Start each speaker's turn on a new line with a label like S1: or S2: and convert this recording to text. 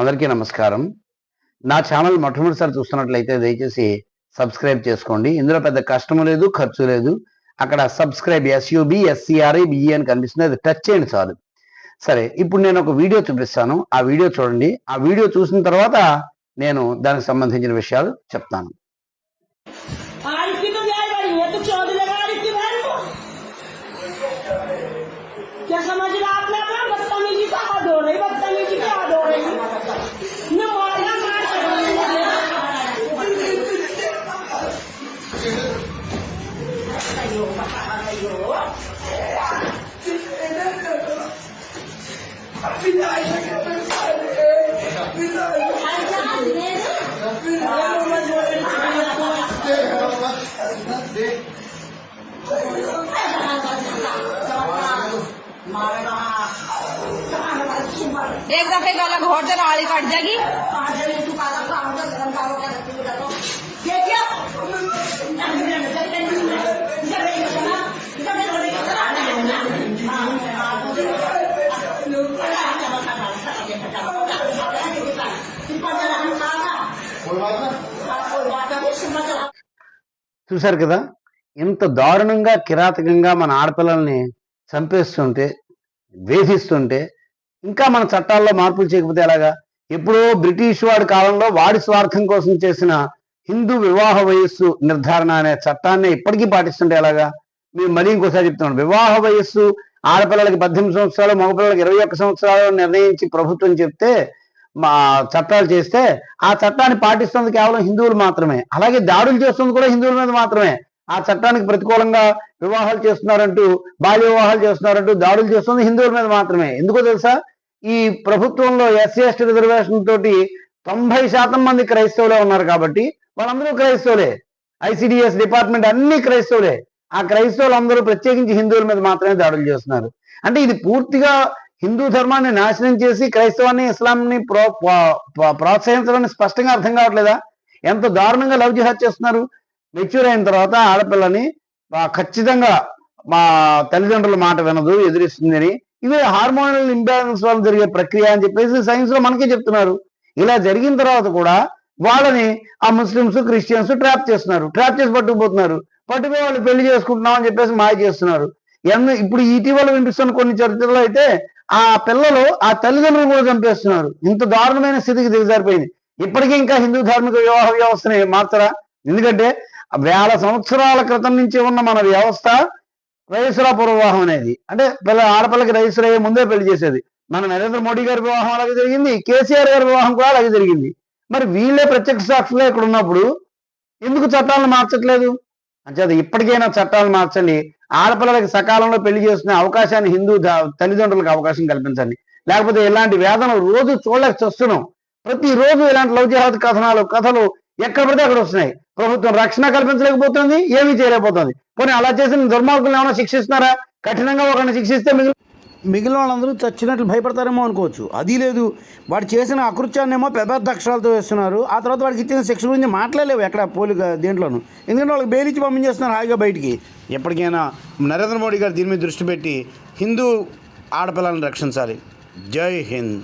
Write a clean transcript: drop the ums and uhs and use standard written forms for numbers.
S1: అందరికీ నమస్కారం. నా ఛానల్ మొట్టమొదటిసారి చూస్తున్నట్లయితే దయచేసి సబ్స్క్రైబ్ చేసుకోండి. ఇందులో పెద్ద కష్టం లేదు, ఖర్చు లేదు. అక్కడ సబ్స్క్రైబ్ SUBSCRIBE అని కనిపిస్తుంది, అది టచ్ చేయండి చాలు. సరే, ఇప్పుడు నేను ఒక వీడియో చూపిస్తాను. ఆ వీడియో చూడండి. ఆ వీడియో చూసిన తర్వాత నేను దానికి సంబంధించిన విషయాలు చెప్తాను.
S2: क्या समझ रहा आपने अपना बदतमीजी का हाथ हो रही बदतमीजी के हाथ हो रही मैं मारना
S3: एक दफे गला घोट दे नाली कट जाएगी।
S1: చూశారు కదా, ఇంత దారుణంగా కిరాతకంగా మన ఆడపిల్లల్ని చంపేస్తుంటే, వేధిస్తుంటే ఇంకా మన చట్టాల్లో మార్పులు చేయకపోతే ఎలాగా? ఎప్పుడో బ్రిటిష్ వాడి కాలంలో వాడి స్వార్థం కోసం చేసిన హిందూ వివాహ వయస్సు నిర్ధారణ అనే చట్టాన్ని ఇప్పటికీ పాటిస్తుంటే ఎలాగా? మీరు మరీ ఇంకోసారి చెప్తున్నాను, వివాహ వయస్సు ఆడపిల్లలకి 18 సంవత్సరాలు, మగపిల్లలకి 21 సంవత్సరాలు నిర్ణయించి ప్రభుత్వం చెప్తే మా చట్టాలు చేస్తే ఆ చట్టాన్ని పాటిస్తుంది కేవలం హిందువులు మాత్రమే. అలాగే దాడులు చేస్తుంది కూడా హిందువుల మీద మాత్రమే. ఆ చట్టానికి ప్రతికూలంగా వివాహాలు చేస్తున్నారంటూ, బాల్య వివాహాలు చేస్తున్నారంటూ దాడులు చేస్తుంది హిందువుల మీద మాత్రమే. ఎందుకో తెలుసా? ఈ ప్రభుత్వంలో SC/ST రిజర్వేషన్ తోటి 90% మంది క్రైస్తవులే ఉన్నారు కాబట్టి వాళ్ళందరూ క్రైస్తవులే. ICDS డిపార్ట్మెంట్ అన్ని క్రైస్తవులే. ఆ క్రైస్తవులందరూ ప్రత్యేకించి హిందువుల మీద మాత్రమే దాడులు చేస్తున్నారు. అంటే ఇది పూర్తిగా హిందూ ధర్మాన్ని నాశనం చేసి క్రైస్తవాన్ని, ఇస్లాంని ప్రోత్సహించడానికి స్పష్టంగా అర్థం కావట్లేదా? ఎంత దారుణంగా లవ్ జిహాద్ చేస్తున్నారు. మెచ్యూర్ అయిన తర్వాత ఆడపిల్లని ఖచ్చితంగా మా తల్లిదండ్రుల మాట వినదు, ఎదిరిస్తుందని, ఇవే హార్మోనల్ ఇంబ్యాలెన్స్ వల్ల జరిగే ప్రక్రియ అని చెప్పేసి సైన్స్ లో మనకే చెప్తున్నారు. ఇలా జరిగిన తర్వాత కూడా వాళ్ళని ఆ ముస్లిమ్స్, క్రిస్టియన్స్ ట్రాప్ చేస్తున్నారు, ట్రాప్ చేసి పట్టుకుపోతున్నారు. పట్టుకుపోయి వాళ్ళు పెళ్లి చేసుకుంటున్నాం అని చెప్పేసి మాయ చేస్తున్నారు. ఇప్పుడు ఇటీవల వినిపిస్తున్న కొన్ని చరిత్రలో అయితే ఆ పిల్లలు ఆ తల్లిదండ్రులు కూడా చంపేస్తున్నారు. ఇంత దారుణమైన స్థితికి దిగజారిపోయింది. ఇప్పటికీ ఇంకా హిందూ ధార్మిక వివాహ వ్యవస్థని మార్చరా? ఎందుకంటే వేల సంవత్సరాల క్రితం నుంచి ఉన్న మన వ్యవస్థ రైసురాపుర వివాహం అనేది, అంటే ఆడపిల్లకి రైసులు అయ్యే ముందే పెళ్లి చేసేది. మన నరేంద్ర మోడీ గారి వివాహం అలాగే జరిగింది, KCR గారి వివాహం కూడా అలాగే జరిగింది. మరి వీళ్ళే ప్రత్యక్ష సాక్షులుగా ఇక్కడ ఉన్నప్పుడు ఎందుకు చట్టాలను మార్చట్లేదు? అంచేది ఇప్పటికైనా చట్టాలను మార్చండి. ఆడపిల్లలకి సకాలంలో పెళ్లి చేసుకునే అవకాశాన్ని హిందూ తల్లిదండ్రులకు అవకాశం కల్పించండి. లేకపోతే ఇలాంటి వేదనలు రోజు చూడలేక చూస్తున్నాం. ప్రతిరోజు ఇలాంటి లవ్ జిహాద్ కథలు ఎక్కడ పడితే అక్కడ వస్తున్నాయి. ప్రభుత్వం రక్షణ కల్పించలేకపోతుంది, ఏమీ చేయలేకపోతుంది. పోనీ అలా చేసిన దుర్మార్గులను ఏమైనా శిక్షిస్తున్నారా? కఠినంగా ఒకరిని శిక్షిస్తే మిగిలిన వాళ్ళందరూ చచ్చినట్లు భయపడతారేమో అనుకోవచ్చు. అది లేదు, వాడు చేసిన అకృత్యాన్నేమో పెద్ద అక్షరాలతో వేస్తున్నారు. ఆ తర్వాత వాడికి ఇచ్చిన శిక్ష గురించి మాట్లాడలేవు ఎక్కడ దేంట్లోనూ. ఎందుకంటే వాళ్ళకి బెయిలిచ్చి పంపించేస్తున్నారు హాయిగా బయటికి. ఎప్పటికైనా నరేంద్ర మోడీ గారు దీని మీద దృష్టి పెట్టి హిందూ ఆడపిల్లలను రక్షించాలి. జై హింద్.